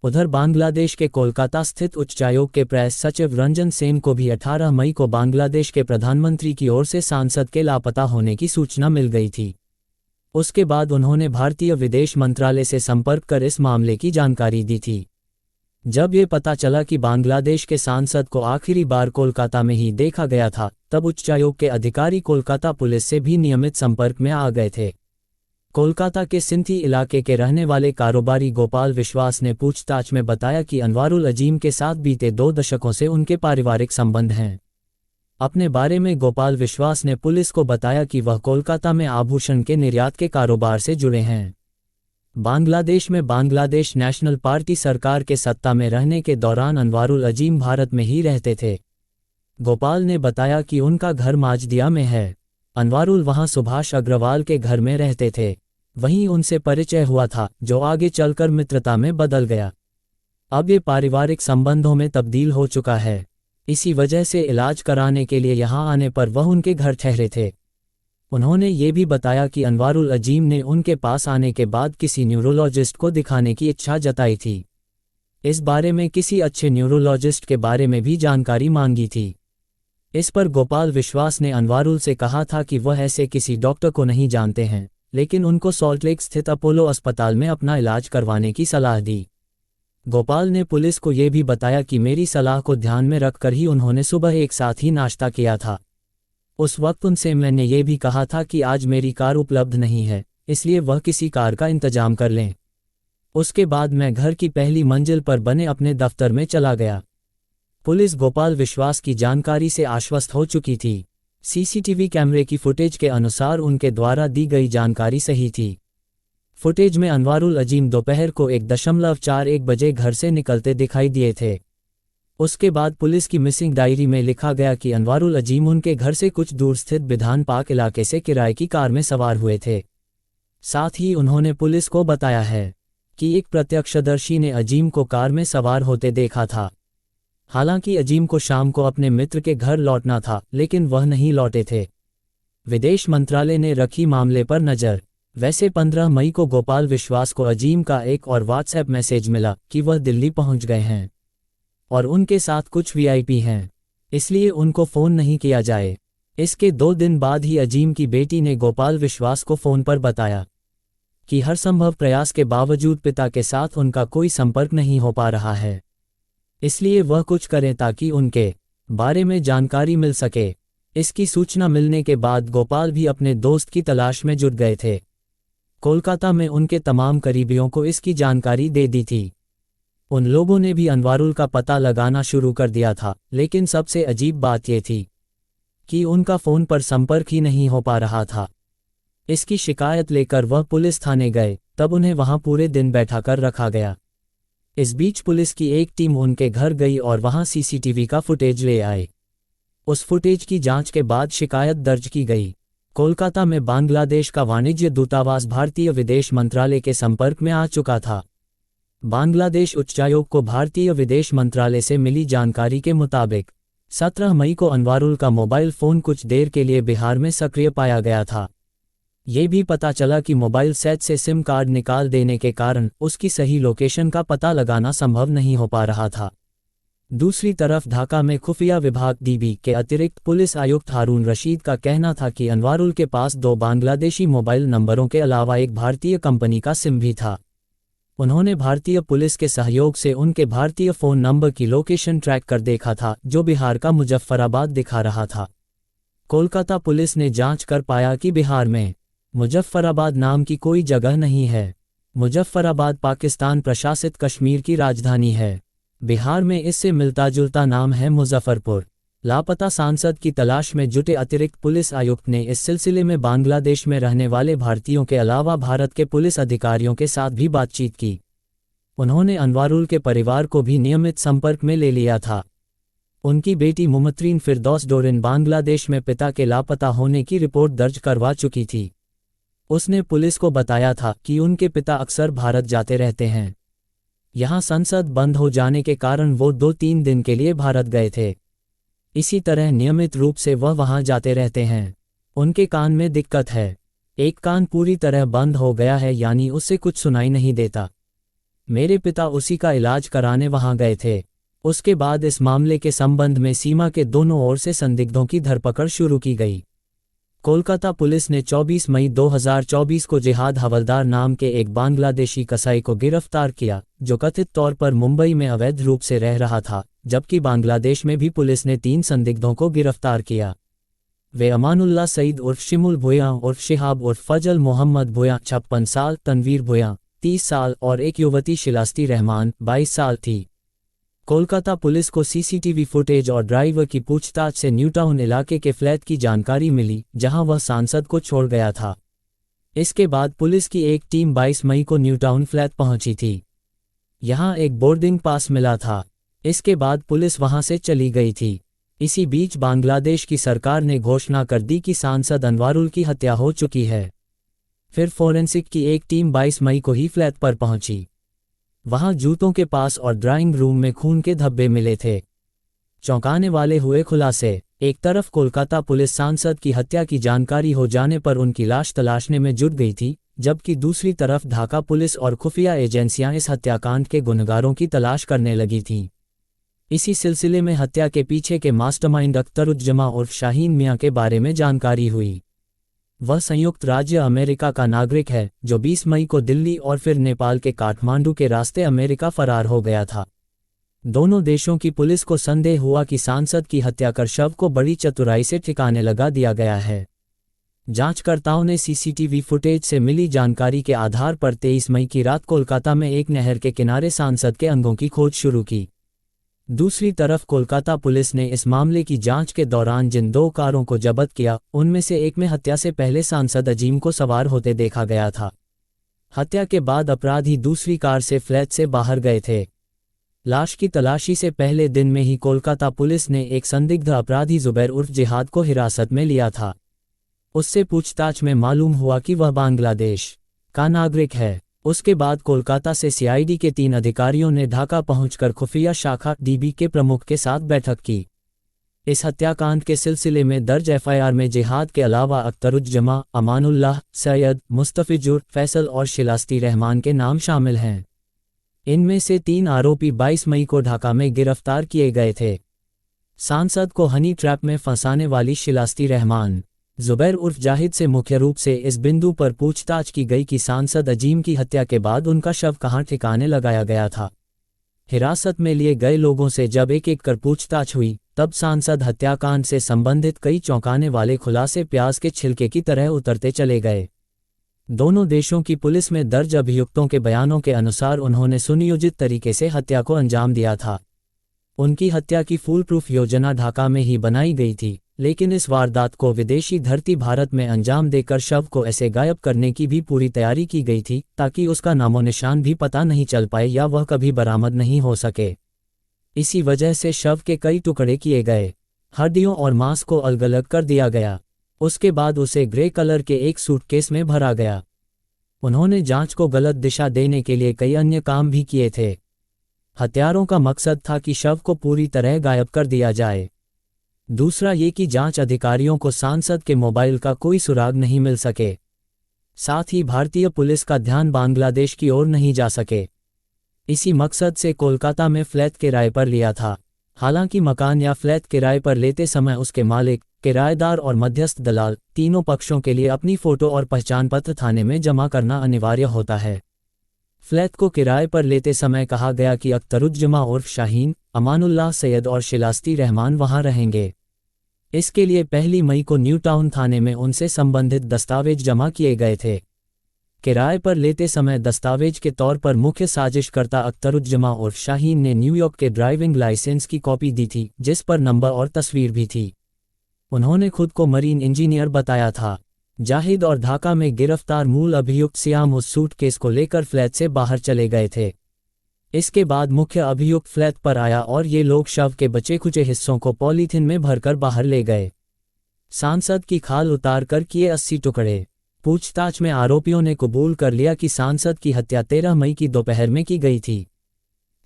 उधर बांग्लादेश के कोलकाता स्थित उच्चायोग के प्रेस सचिव रंजन सेन को भी 18 मई को बांग्लादेश के प्रधानमंत्री की ओर से सांसद के लापता होने की सूचना मिल गई थी। उसके बाद उन्होंने भारतीय विदेश मंत्रालय से संपर्क कर इस मामले की जानकारी दी थी। जब ये पता चला कि बांग्लादेश के सांसद को आखिरी बार कोलकाता में ही देखा गया था, तब उच्चायोग के अधिकारी कोलकाता पुलिस से भी नियमित संपर्क में आ गए थे। कोलकाता के सिंथी इलाके के रहने वाले कारोबारी गोपाल विश्वास ने पूछताछ में बताया कि अनवारुल अजीम के साथ बीते 2 दशकों से उनके पारिवारिक संबंध हैं। अपने बारे में गोपाल विश्वास ने पुलिस को बताया कि वह कोलकाता में आभूषण के निर्यात के कारोबार से जुड़े हैं। बांग्लादेश में बांग्लादेश नेशनल पार्टी सरकार के सत्ता में रहने के दौरान अनवारुल अजीम भारत में ही रहते थे। गोपाल ने बताया कि उनका घर माजदिया में है। अनवारुल वहां सुभाष अग्रवाल के घर में रहते थे। वहीं उनसे परिचय हुआ था, जो आगे चलकर मित्रता में बदल गया। अब ये पारिवारिक संबंधों में तब्दील हो चुका है। इसी वजह से इलाज कराने के लिए यहां आने पर वह उनके घर ठहरे थे। उन्होंने ये भी बताया कि अनवारुल अजीम ने उनके पास आने के बाद किसी न्यूरोलॉजिस्ट को दिखाने की इच्छा जताई थी। इस बारे में किसी अच्छे न्यूरोलॉजिस्ट के बारे में भी जानकारी मांगी थी। इस पर गोपाल विश्वास ने अनवारुल से कहा था कि वह ऐसे किसी डॉक्टर को नहीं जानते हैं, लेकिन उनको सॉल्टलेक स्थित अपोलो अस्पताल में अपना इलाज करवाने की सलाह दी। गोपाल ने पुलिस को ये भी बताया कि मेरी सलाह को ध्यान में रखकर ही उन्होंने सुबह एक साथ ही नाश्ता किया था। उस वक्त उनसे मैंने ये भी कहा था कि आज मेरी कार उपलब्ध नहीं है, इसलिए वह किसी कार का इंतजाम कर लें। उसके बाद मैं घर की पहली मंजिल पर बने अपने दफ्तर में चला गया। पुलिस गोपाल विश्वास की जानकारी से आश्वस्त हो चुकी थी। सीसीटीवी कैमरे की फुटेज के अनुसार उनके द्वारा दी गई जानकारी सही थी। फुटेज में अनवारुल अजीम दोपहर को 1:41 बजे घर से निकलते दिखाई दिए थे। उसके बाद पुलिस की मिसिंग डायरी में लिखा गया कि अनवारुल अजीम उनके घर से कुछ दूर स्थित बिधान पार्क इलाके से किराए की कार में सवार हुए थे। साथ ही उन्होंने पुलिस को बताया है कि एक प्रत्यक्षदर्शी ने अजीम को कार में सवार होते देखा था। हालांकि अजीम को शाम को अपने मित्र के घर लौटना था, लेकिन वह नहीं लौटे थे। विदेश मंत्रालय ने रखी मामले पर नज़र। वैसे 15 मई को गोपाल विश्वास को अजीम का एक और व्हाट्सएप मैसेज मिला कि वह दिल्ली पहुंच गए हैं और उनके साथ कुछ वीआईपी हैं, इसलिए उनको फ़ोन नहीं किया जाए। इसके 2 दिन बाद ही अजीम की बेटी ने गोपाल विश्वास को फ़ोन पर बताया कि हर संभव प्रयास के बावजूद पिता के साथ उनका कोई संपर्क नहीं हो पा रहा है, इसलिए वह कुछ करें ताकि उनके बारे में जानकारी मिल सके। इसकी सूचना मिलने के बाद गोपाल भी अपने दोस्त की तलाश में जुट गए थे। कोलकाता में उनके तमाम करीबियों को इसकी जानकारी दे दी थी। उन लोगों ने भी अनवारुल का पता लगाना शुरू कर दिया था, लेकिन सबसे अजीब बात यह थी कि उनका फ़ोन पर संपर्क ही नहीं हो पा रहा था। इसकी शिकायत लेकर वह पुलिस थाने गए, तब उन्हें वहां पूरे दिन बैठा कर रखा गया। इस बीच पुलिस की एक टीम उनके घर गई और वहां सीसीटीवी का फुटेज ले आए। उस फुटेज की जांच के बाद शिकायत दर्ज की गई। कोलकाता में बांग्लादेश का वाणिज्य दूतावास भारतीय विदेश मंत्रालय के संपर्क में आ चुका था। बांग्लादेश उच्चायोग को भारतीय विदेश मंत्रालय से मिली जानकारी के मुताबिक 17 मई को अनवारुल का मोबाइल फ़ोन कुछ देर के लिए बिहार में सक्रिय पाया गया था। ये भी पता चला कि मोबाइल सेट से सिम कार्ड निकाल देने के कारण उसकी सही लोकेशन का पता लगाना संभव नहीं हो पा रहा था। दूसरी तरफ ढाका में खुफिया विभाग डीबी के अतिरिक्त पुलिस आयुक्त हारून रशीद का कहना था कि अनवारुल के पास 2 बांग्लादेशी मोबाइल नंबरों के अलावा एक भारतीय कंपनी का सिम भी था। उन्होंने भारतीय पुलिस के सहयोग से उनके भारतीय फ़ोन नंबर की लोकेशन ट्रैक कर देखा था, जो बिहार का मुजफ्फराबाद दिखा रहा था। कोलकाता पुलिस ने जांच कर पाया कि बिहार में मुजफ्फराबाद नाम की कोई जगह नहीं है। मुजफ्फराबाद पाकिस्तान प्रशासित कश्मीर की राजधानी है। बिहार में इससे मिलता जुलता नाम है मुजफ्फरपुर। लापता सांसद की तलाश में जुटे अतिरिक्त पुलिस आयुक्त ने इस सिलसिले में बांग्लादेश में रहने वाले भारतीयों के अलावा भारत के पुलिस अधिकारियों के साथ भी बातचीत की। उन्होंने अनवारुल के परिवार को भी नियमित संपर्क में ले लिया था। उनकी बेटी मुमत्रीन फिरदौस डोरिन बांग्लादेश में पिता के लापता होने की रिपोर्ट दर्ज करवा चुकी थी। उसने पुलिस को बताया था कि उनके पिता अक्सर भारत जाते रहते हैं। यहाँ संसद बंद हो जाने के कारण वो 2-3 दिन के लिए भारत गए थे। इसी तरह नियमित रूप से वह वहाँ जाते रहते हैं। उनके कान में दिक्कत है। एक कान पूरी तरह बंद हो गया है, यानी उससे कुछ सुनाई नहीं देता। मेरे पिता उसी का इलाज कराने वहाँ गए थे। उसके बाद इस मामले के संबंध में सीमा के दोनों ओर से संदिग्धों की धरपकड़ शुरू की गई। कोलकाता पुलिस ने 24 मई 2024 को जिहाद हवलदार नाम के एक बांग्लादेशी कसाई को गिरफ्तार किया, जो कथित तौर पर मुंबई में अवैध रूप से रह रहा था, जबकि बांग्लादेश में भी पुलिस ने 3 संदिग्धों को गिरफ्तार किया। वे अमानुल्लाह सईद उर्फ शिमुल भुया उर्फ शिहाब उर्फ फजल मोहम्मद भुया 56 साल, तनवीर भुया 30 साल और एक युवती शिलास्ती रहमान 22 साल थी। कोलकाता पुलिस को सीसीटीवी फुटेज और ड्राइवर की पूछताछ से न्यूटाउन इलाके के फ्लैट की जानकारी मिली, जहां वह सांसद को छोड़ गया था। इसके बाद पुलिस की एक टीम 22 मई को न्यूटाउन फ्लैट पहुंची थी। यहां एक बोर्डिंग पास मिला था। इसके बाद पुलिस वहां से चली गई थी। इसी बीच बांग्लादेश की सरकार ने घोषणा कर दी कि सांसद अनवारुल की हत्या हो चुकी है। फिर फोरेंसिक की एक टीम 22 मई को ही फ्लैट पर पहुंची। वहां जूतों के पास और ड्राइंग रूम में खून के धब्बे मिले थे। चौंकाने वाले हुए खुलासे। एक तरफ कोलकाता पुलिस सांसद की हत्या की जानकारी हो जाने पर उनकी लाश तलाशने में जुट गई थी, जबकि दूसरी तरफ ढाका पुलिस और खुफिया एजेंसियां इस हत्याकांड के गुनहगारों की तलाश करने लगी थीं। इसी सिलसिले में हत्या के पीछे के मास्टरमाइंड अख्तरुज्जमा उर्फ शाहीन मियां के बारे में जानकारी हुई। वह संयुक्त राज्य अमेरिका का नागरिक है, जो 20 मई को दिल्ली और फिर नेपाल के काठमांडू के रास्ते अमेरिका फरार हो गया था। दोनों देशों की पुलिस को संदेह हुआ कि सांसद की हत्या कर शव को बड़ी चतुराई से ठिकाने लगा दिया गया है। जांचकर्ताओं ने सीसीटीवी फुटेज से मिली जानकारी के आधार पर 23 मई की रात कोलकाता में एक नहर के किनारे सांसद के अंगों की खोज शुरू की। दूसरी तरफ कोलकाता पुलिस ने इस मामले की जांच के दौरान जिन 2 कारों को जब्त किया, उनमें से एक में हत्या से पहले सांसद अजीम को सवार होते देखा गया था। हत्या के बाद अपराधी दूसरी कार से फ्लैट से बाहर गए थे। लाश की तलाशी से पहले दिन में ही कोलकाता पुलिस ने एक संदिग्ध अपराधी जुबैर उर्फ जिहाद को हिरासत में लिया था। उससे पूछताछ में मालूम हुआ कि वह बांग्लादेश का नागरिक है। उसके बाद कोलकाता से सीआईडी के 3 अधिकारियों ने ढाका पहुंचकर खुफिया शाखा डीबी के प्रमुख के साथ बैठक की। इस हत्याकांड के सिलसिले में दर्ज एफआईआर में जिहाद के अलावा अख्तरुज्जमा, अमानुल्लाह, सैयद, मुस्तफिजुर, फैसल और शिलास्ती रहमान के नाम शामिल हैं। इनमें से 3 आरोपी 22 मई को ढाका में गिरफ्तार किए गए थे। सांसद को हनी ट्रैप में फंसाने वाली शिलास्ती रहमान, जुबैर उर्फ जाहिद से मुख्य रूप से इस बिंदु पर पूछताछ की गई कि सांसद अजीम की हत्या के बाद उनका शव कहां ठिकाने लगाया गया था। हिरासत में लिए गए लोगों से जब एक-एक कर पूछताछ हुई, तब सांसद हत्याकांड से संबंधित कई चौंकाने वाले खुलासे प्याज के छिलके की तरह उतरते चले गए। दोनों देशों की पुलिस में दर्ज अभियुक्तों के बयानों के अनुसार उन्होंने सुनियोजित तरीके से हत्या को अंजाम दिया था। उनकी हत्या की फूल प्रूफ योजना ढाका में ही बनाई गई थी, लेकिन इस वारदात को विदेशी धरती भारत में अंजाम देकर शव को ऐसे गायब करने की भी पूरी तैयारी की गई थी ताकि उसका नामो निशान भी पता नहीं चल पाए या वह कभी बरामद नहीं हो सके। इसी वजह से शव के कई टुकड़े किए गए, हड्डियों और मांस को अलग-अलग कर दिया गया। उसके बाद उसे ग्रे कलर के एक सूटकेस में भरा गया। उन्होंने जांच को गलत दिशा देने के लिए कई अन्य काम भी किए थे। हत्यारों का मकसद था कि शव को पूरी तरह गायब कर दिया जाए। दूसरा ये कि जांच अधिकारियों को सांसद के मोबाइल का कोई सुराग नहीं मिल सके। साथ ही भारतीय पुलिस का ध्यान बांग्लादेश की ओर नहीं जा सके। इसी मकसद से कोलकाता में फ्लैट किराए पर लिया था। हालांकि मकान या फ्लैट किराए पर लेते समय उसके मालिक, किराएदार और मध्यस्थ दलाल तीनों पक्षों के लिए अपनी फोटो और पहचान पत्र थाने में जमा करना अनिवार्य होता है। फ्लैट को किराए पर लेते समय कहा गया कि अख्तरुज्जमा उर्फ शाहीन, अमानुल्लाह सैयद और शिलास्ती रहमान वहां रहेंगे। इसके लिए 1 मई को न्यू टाउन थाने में उनसे संबंधित दस्तावेज जमा किए गए थे। किराए पर लेते समय दस्तावेज के तौर पर मुख्य साजिशकर्ता अख्तरुज्जमा उर्फ शाहीन ने न्यूयॉर्क के ड्राइविंग लाइसेंस की कॉपी दी थी, जिस पर नंबर और तस्वीर भी थी। उन्होंने खुद को मरीन इंजीनियर बताया था। जाहिद और ढाका में गिरफ्तार मूल अभियुक्त सियाम उस सूटकेस को लेकर फ्लैट से बाहर चले गए थे। इसके बाद मुख्य अभियुक्त फ्लैट पर आया और ये लोग शव के बचे खुचे हिस्सों को पॉलीथिन में भरकर बाहर ले गए। सांसद की खाल उतार कर किए 80 टुकड़े। पूछताछ में आरोपियों ने कबूल कर लिया कि सांसद की हत्या 13 मई की दोपहर में की गई थी।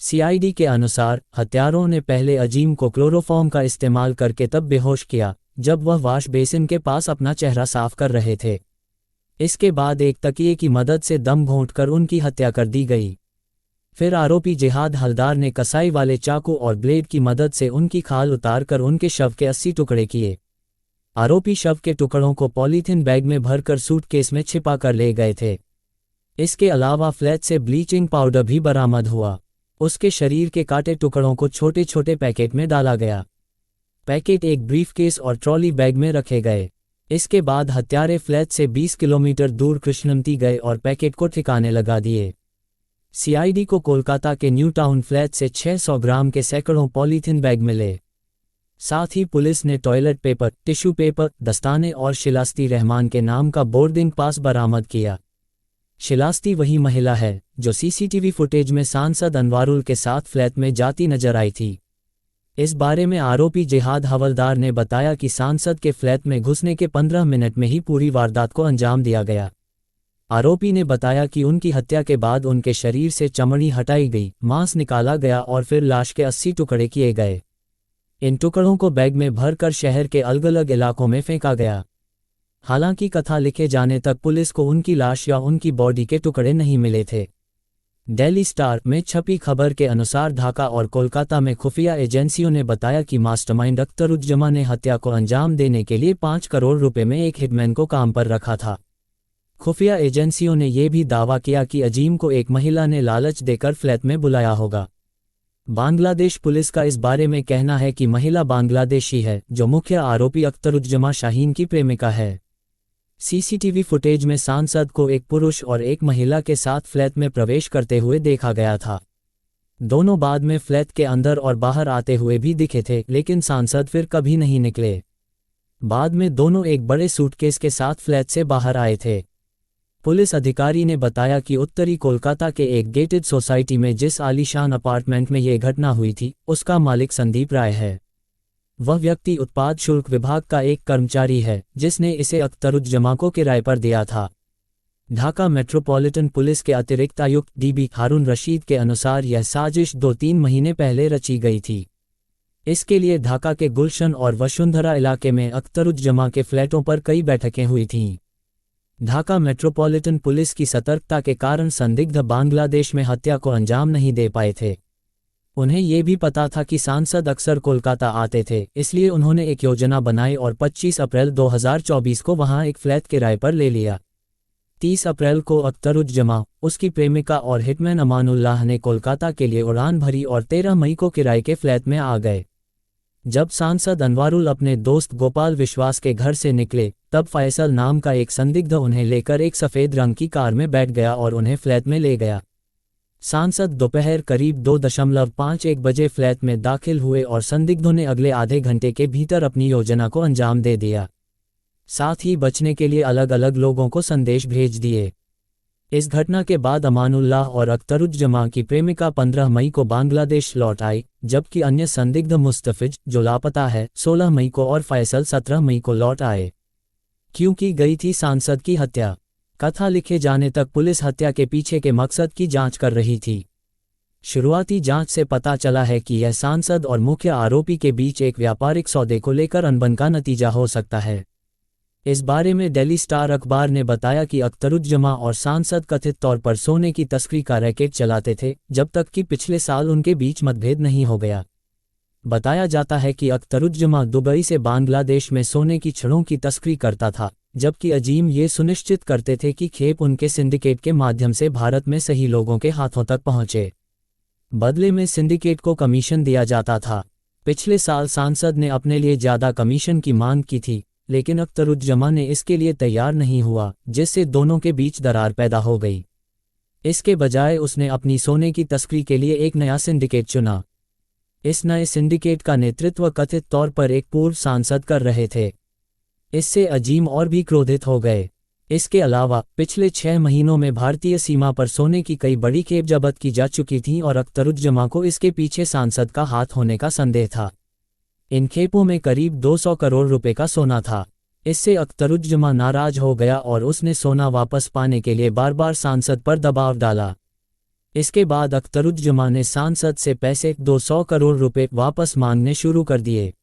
सीआईडी के अनुसार हत्यारों ने पहले अजीम को क्लोरोफॉर्म का इस्तेमाल करके तब बेहोश किया जब वह वॉश बेसिन के पास अपना चेहरा साफ कर रहे थे। इसके बाद एक तकिए की मदद से दम घोंटकर उनकी हत्या कर दी गई। फिर आरोपी जिहाद हलदार ने कसाई वाले चाकू और ब्लेड की मदद से उनकी खाल उतारकर उनके शव के 80 टुकड़े किए। आरोपी शव के टुकड़ों को पॉलीथिन बैग में भरकर सूटकेस में छिपा कर ले गए थे। इसके अलावा फ्लैट से ब्लीचिंग पाउडर भी बरामद हुआ। उसके शरीर के काटे टुकड़ों को छोटे छोटे पैकेट में डाला गया। पैकेट एक ब्रीफकेस और ट्रॉली बैग में रखे गए। इसके बाद हत्यारे फ्लैट से 20 किलोमीटर दूर कृष्णमती गए और पैकेट को ठिकाने लगा दिए। सीआईडी को कोलकाता के न्यू टाउन फ्लैट से 600 ग्राम के सैकड़ों पॉलीथिन बैग मिले। साथ ही पुलिस ने टॉयलेट पेपर, टिश्यू पेपर, दस्ताने और शिलास्ती रहमान के नाम का बोर्डिंग पास बरामद किया। शिलास्ती वही महिला है जो सीसीटीवी फुटेज में सांसद अनवारुल के साथ फ्लैट में जाती नजर आई थी। इस बारे में आरोपी जिहाद हवलदार ने बताया कि सांसद के फ्लैट में घुसने के 15 मिनट में ही पूरी वारदात को अंजाम दिया गया। आरोपी ने बताया कि उनकी हत्या के बाद उनके शरीर से चमड़ी हटाई गई, मांस निकाला गया और फिर लाश के 80 टुकड़े किए गए। इन टुकड़ों को बैग में भरकर शहर के अलग अलग इलाकों में फेंका गया। हालांकि कथा लिखे जाने तक पुलिस को उनकी लाश या उनकी बॉडी के टुकड़े नहीं मिले थे। डेली स्टार में छपी खबर के अनुसार ढाका और कोलकाता में खुफिया एजेंसियों ने बताया कि मास्टरमाइंड अख्तरुज्जमा ने हत्या को अंजाम देने के लिए 5 करोड़ रुपए में एक हिटमैन को काम पर रखा था। खुफिया एजेंसियों ने यह भी दावा किया कि अजीम को एक महिला ने लालच देकर फ्लैट में बुलाया होगा। बांग्लादेश पुलिस का इस बारे में कहना है कि महिला बांग्लादेशी है जो मुख्य आरोपी अख्तरुज्जमा शाहीन की प्रेमिका है। सीसीटीवी फुटेज में सांसद को एक पुरुष और एक महिला के साथ फ्लैट में प्रवेश करते हुए देखा गया था। दोनों बाद में फ्लैट के अंदर और बाहर आते हुए भी दिखे थे, लेकिन सांसद फिर कभी नहीं निकले। बाद में दोनों एक बड़े सूटकेस के साथ फ्लैट से बाहर आए थे। पुलिस अधिकारी ने बताया कि उत्तरी कोलकाता के एक गेटेड सोसाइटी में जिस आलीशान अपार्टमेंट में ये घटना हुई थी, उसका मालिक संदीप राय है। वह व्यक्ति उत्पाद शुल्क विभाग का एक कर्मचारी है जिसने इसे अख्तरुज्जमा को किराए पर दिया था। ढाका मेट्रोपॉलिटन पुलिस के अतिरिक्त आयुक्त डीबी हारून रशीद के अनुसार यह साजिश 2-3 महीने पहले रची गई थी। इसके लिए ढाका के गुलशन और वसुंधरा इलाके में अख्तरुज्जमा के फ्लैटों पर कई बैठकें हुई थीं। ढाका मेट्रोपॉलिटन पुलिस की सतर्कता के कारण संदिग्ध बांग्लादेश में हत्या को अंजाम नहीं दे पाए थे। उन्हें ये भी पता था कि सांसद अक्सर कोलकाता आते थे, इसलिए उन्होंने एक योजना बनाई और 25 अप्रैल 2024 को वहां एक फ्लैट किराए पर ले लिया। 30 अप्रैल को अख्तरुज्जमा, उसकी प्रेमिका और हिटमैन अमानुल्लाह ने कोलकाता के लिए उड़ान भरी और 13 मई को किराए के फ्लैट में आ गए। जब सांसद अनवारुल अपने दोस्त गोपाल विश्वास के घर से निकले, तब फैसल नाम का एक संदिग्ध उन्हें लेकर एक सफ़ेद रंग की कार में बैठ गया और उन्हें फ्लैट में ले गया। सांसद दोपहर करीब 2:51 बजे फ्लैट में दाखिल हुए और संदिग्धों ने अगले आधे घंटे के भीतर अपनी योजना को अंजाम दे दिया। साथ ही बचने के लिए अलग अलग लोगों को संदेश भेज दिए। इस घटना के बाद अमानुल्लाह और अख्तरुज्जमा की प्रेमिका 15 मई को बांग्लादेश लौट आई, जबकि अन्य संदिग्ध मुस्तफिज, जो लापता है, 16 मई को और फैसल 17 मई को लौट आए। क्यों की गई थी सांसद की हत्या? कथा लिखे जाने तक पुलिस हत्या के पीछे के मकसद की जांच कर रही थी। शुरुआती जांच से पता चला है कि यह सांसद और मुख्य आरोपी के बीच एक व्यापारिक सौदे को लेकर अनबन का नतीजा हो सकता है। इस बारे में डेली स्टार अखबार ने बताया कि अख्तरुज्जमा और सांसद कथित तौर पर सोने की तस्करी का रैकेट चलाते थे, जब तक कि पिछले साल उनके बीच मतभेद नहीं हो गया। बताया जाता है कि अख्तरुज्जमा दुबई से बांग्लादेश में सोने की छड़ों की तस्करी करता था, जबकि अजीम ये सुनिश्चित करते थे कि खेप उनके सिंडिकेट के माध्यम से भारत में सही लोगों के हाथों तक पहुंचे। बदले में सिंडिकेट को कमीशन दिया जाता था। पिछले साल सांसद ने अपने लिए ज़्यादा कमीशन की मांग की थी, लेकिन अख्तरुज्जमा ने इसके लिए तैयार नहीं हुआ, जिससे दोनों के बीच दरार पैदा हो गई। इसके बजाय उसने अपनी सोने की तस्करी के लिए एक नया सिंडिकेट चुना। इस नए सिंडिकेट का नेतृत्व कथित तौर पर एक पूर्व सांसद कर रहे थे। इससे अजीम और भी क्रोधित हो गए। इसके अलावा पिछले 6 महीनों में भारतीय सीमा पर सोने की कई बड़ी खेप जब्त की जा चुकी थीं और अख्तरुज्जमा को इसके पीछे सांसद का हाथ होने का संदेह था। इन खेपों में करीब 200 करोड़ रुपए का सोना था। इससे अख्तरुज्जमा नाराज हो गया और उसने सोना वापस पाने के लिए बार बार सांसद पर दबाव डाला। इसके बाद अख्तरुज्जमा ने सांसद से पैसे 200 करोड़ रुपए वापस मांगने शुरू कर दिए।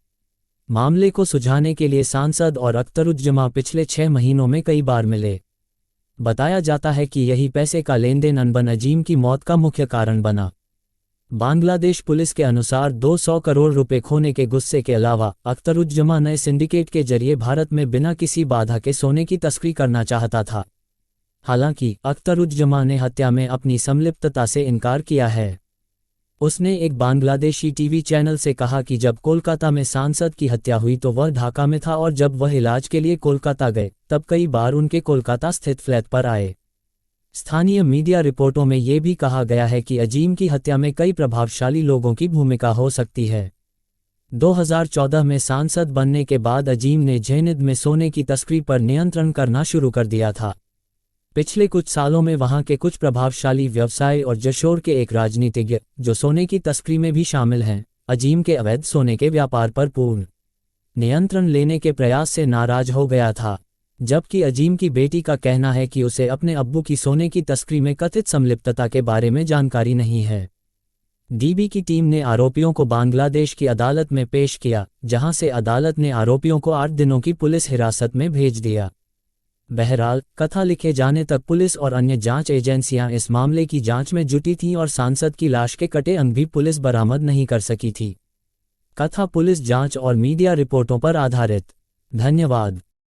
मामले को सुलझाने के लिए सांसद और अख्तरुज्जमा पिछले 6 महीनों में कई बार मिले। बताया जाता है कि यही पैसे का लेनदेन अनबन अजीम की मौत का मुख्य कारण बना। बांग्लादेश पुलिस के अनुसार 200 करोड़ रुपए खोने के गुस्से के अलावा अख्तरुज्जमा नए सिंडिकेट के जरिए भारत में बिना किसी बाधा के सोने की तस्करी करना चाहता था। हालांकि अख्तरुज्जमा ने हत्या में अपनी संलिप्तता से इनकार किया है। उसने एक बांग्लादेशी टीवी चैनल से कहा कि जब कोलकाता में सांसद की हत्या हुई तो वह ढाका में था और जब वह इलाज के लिए कोलकाता गए तब कई बार उनके कोलकाता स्थित फ्लैट पर आए। स्थानीय मीडिया रिपोर्टों में ये भी कहा गया है कि अजीम की हत्या में कई प्रभावशाली लोगों की भूमिका हो सकती है। 2014 में सांसद बनने के बाद अजीम ने झेनिद में सोने की तस्करी पर नियंत्रण करना शुरू कर दिया था। पिछले कुछ सालों में वहां के कुछ प्रभावशाली व्यवसायी और जशोर के एक राजनीतिज्ञ, जो सोने की तस्करी में भी शामिल हैं, अजीम के अवैध सोने के व्यापार पर पूर्ण नियंत्रण लेने के प्रयास से नाराज हो गया था। जबकि अजीम की बेटी का कहना है कि उसे अपने अब्बू की सोने की तस्करी में कथित संलिप्तता के बारे में जानकारी नहीं है। डीबी की टीम ने आरोपियों को बांग्लादेश की अदालत में पेश किया, जहां से अदालत ने आरोपियों को 8 दिनों की पुलिस हिरासत में भेज दिया। बहरहाल, कथा लिखे जाने तक पुलिस और अन्य जांच एजेंसियां इस मामले की जांच में जुटी थीं और सांसद की लाश के कटे अंग भी पुलिस बरामद नहीं कर सकी थी। कथा पुलिस जांच और मीडिया रिपोर्टों पर आधारित। धन्यवाद।